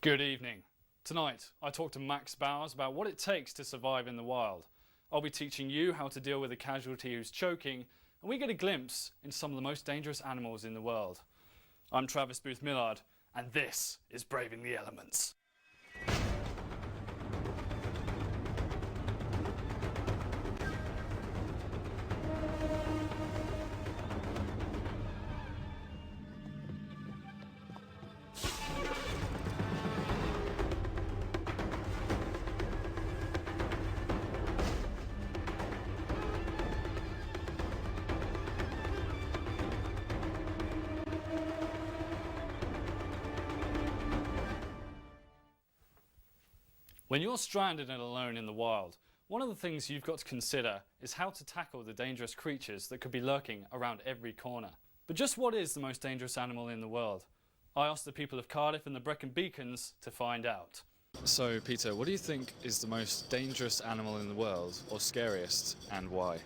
Good evening. Tonight, I talked to Max Bowers about what it takes to survive in the wild. I'll be teaching you how to deal with a casualty who's choking, and we get a glimpse into some of the most dangerous animals in the world. I'm Travis Booth-Millard, and this is Braving the Elements. When you're stranded and alone in the wild, one of the things you've got to consider is how to tackle the dangerous creatures that could be lurking around every corner. But just what is the most dangerous animal in the world? I asked the people of Cardiff and the Brecon Beacons to find out. So, Peter, what do you think is the most dangerous animal in the world, or scariest, and why?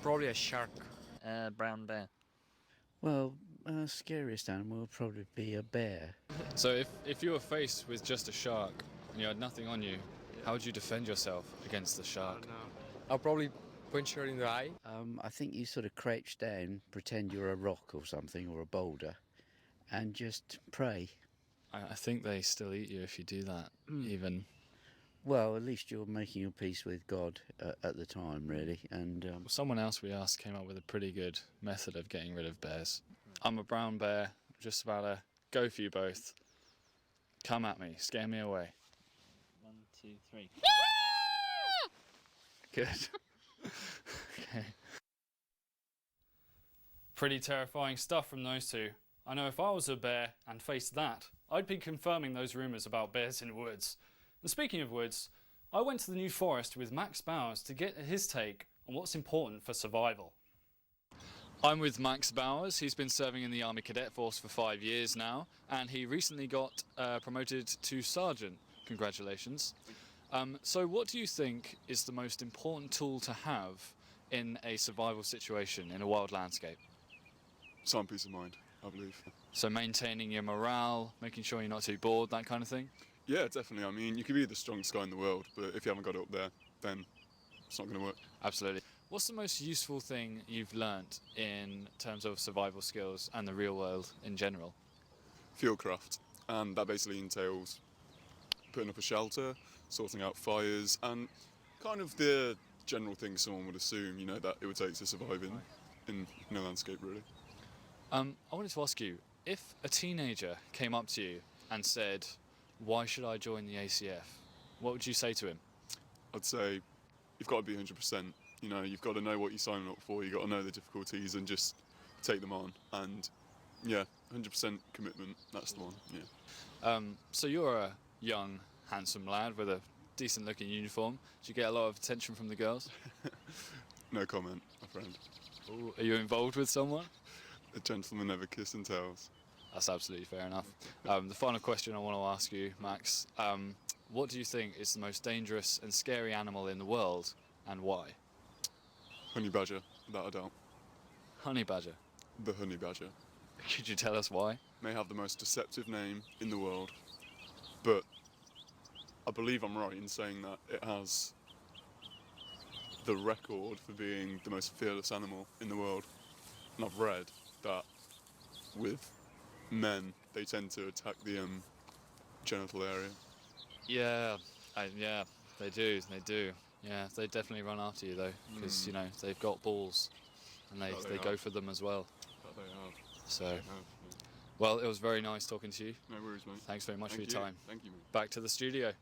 Probably a shark. Brown bear. Well, scariest animal would probably be a bear. So if you were faced with just a shark and you had nothing on you, how would you defend yourself against the shark? I'll probably punch her in the eye. I think you sort of crouch down, pretend you're a rock or something, or a boulder, and just pray. I think they still eat you if you do that, even. Well, at least you're making your peace with God at the time, really. And Someone else we asked came up with a pretty good method of getting rid of bears. I'm a brown bear, just about to go for you both. Come at me, scare me away. 1, 2, 3. Good. Okay. Pretty terrifying stuff from those two. I know if I was a bear and faced that, I'd be confirming those rumours about bears in woods. And speaking of woods, I went to the New Forest with Max Bowers to get his take on what's important for survival. I'm with Max Bowers. He's been serving in the Army Cadet Force for 5 years now, and he recently got promoted to Sergeant. Congratulations. So what do you think is the most important tool to have in a survival situation in a wild landscape? Some peace of mind, I believe. So maintaining your morale, making sure you're not too bored, that kind of thing? Yeah, definitely. I mean, you can be the strongest guy in the world, but if you haven't got it up there, then it's not going to work. Absolutely. What's the most useful thing you've learnt in terms of survival skills and the real world in general? Fieldcraft, and that basically entails putting up a shelter, sorting out fires, and kind of the general things someone would assume, that it would take to survive in a landscape, really. I wanted to ask you, if a teenager came up to you and said, "Why should I join the ACF?" what would you say to him? I'd say you've got to be 100%. You've got to know what you're signing up for, you've got to know the difficulties and just take them on. And yeah, 100% commitment, that's the one, yeah. So you're a young, handsome lad with a decent looking uniform. Do you get a lot of attention from the girls? No comment, my friend. Ooh, are you involved with someone? A gentleman never kiss and tells. That's absolutely fair enough. The final question I want to ask you, Max, what do you think is the most dangerous and scary animal in the world, and why? Honey badger, without a doubt. Honey badger. The honey badger. Could you tell us why? May have the most deceptive name in the world, but I believe I'm right in saying that it has the record for being the most fearless animal in the world. And I've read that with men, they tend to attack the genital area. Yeah, they do. Yeah, they definitely run after you though, because they've got balls, and they go for them as well. That they have. So, Yeah. well, it was very nice talking to you. No worries, mate. Thanks very much for your time. Thank you, mate. Back to the studio.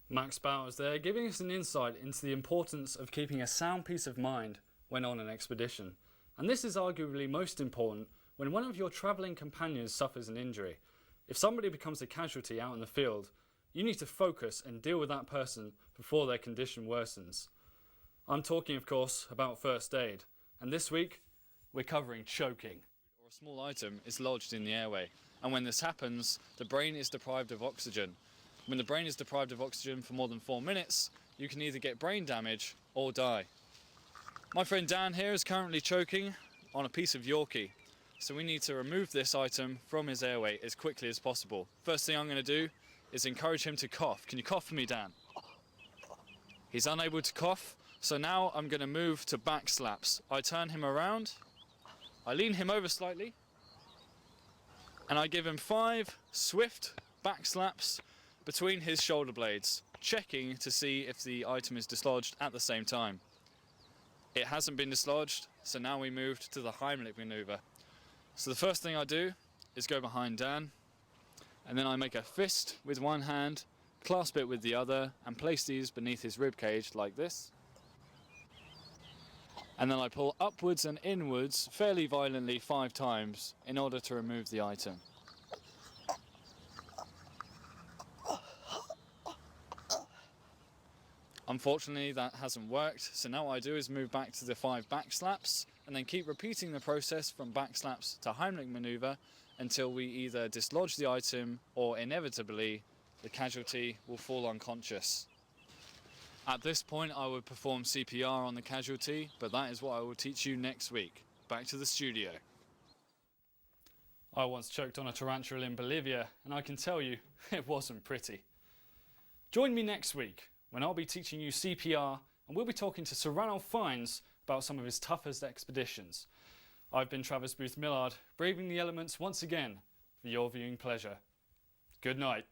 Max Bowers there, giving us an insight into the importance of keeping a sound peace of mind when on an expedition. And this is arguably most important when one of your travelling companions suffers an injury. If somebody becomes a casualty out in the field, you need to focus and deal with that person before their condition worsens. I'm talking, of course, about first aid. And this week, we're covering choking. Or a small item is lodged in the airway. And when this happens, the brain is deprived of oxygen. When the brain is deprived of oxygen for more than 4 minutes, you can either get brain damage or die. My friend Dan here is currently choking on a piece of Yorkie. so we need to remove this item from his airway as quickly as possible. First thing I'm going to do is encourage him to cough. Can you cough for me, Dan? He's unable to cough, so now I'm going to move to back slaps. I turn him around, I lean him over slightly, and I give him 5 swift back slaps between his shoulder blades, checking to see if the item is dislodged at the same time. It hasn't been dislodged, so now we moved to the Heimlich maneuver. So the first thing I do is go behind Dan, and then I make a fist with one hand, clasp it with the other, and place these beneath his rib cage like this. And then I pull upwards and inwards fairly violently 5 times in order to remove the item. Unfortunately, that hasn't worked, so now what I do is move back to the 5 back slaps and then keep repeating the process from back slaps to Heimlich maneuver until we either dislodge the item or inevitably the casualty will fall unconscious. At this point I would perform CPR on the casualty, but that is what I will teach you next week. Back to the studio. I once choked on a tarantula in Bolivia, and I can tell you, it wasn't pretty. Join me next week when I'll be teaching you CPR, and we'll be talking to Sir Ranulph Fiennes about some of his toughest expeditions. I've been Travis Booth-Millard, braving the elements once again for your viewing pleasure. Good night.